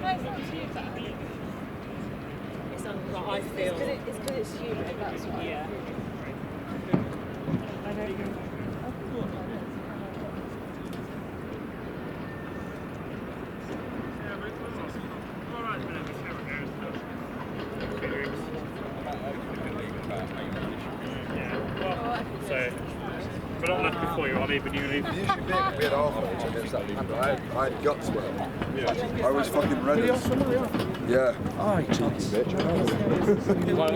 No, it's not just you, but It's like I feel. it's because it's humid, that's why. Yeah. I don't know. So, if we're not left before you, I'll leave and you leave. The issue being, we had half against that league, but I had guts well. I was fucking ready. Yeah. Oh, you cheeky bitch.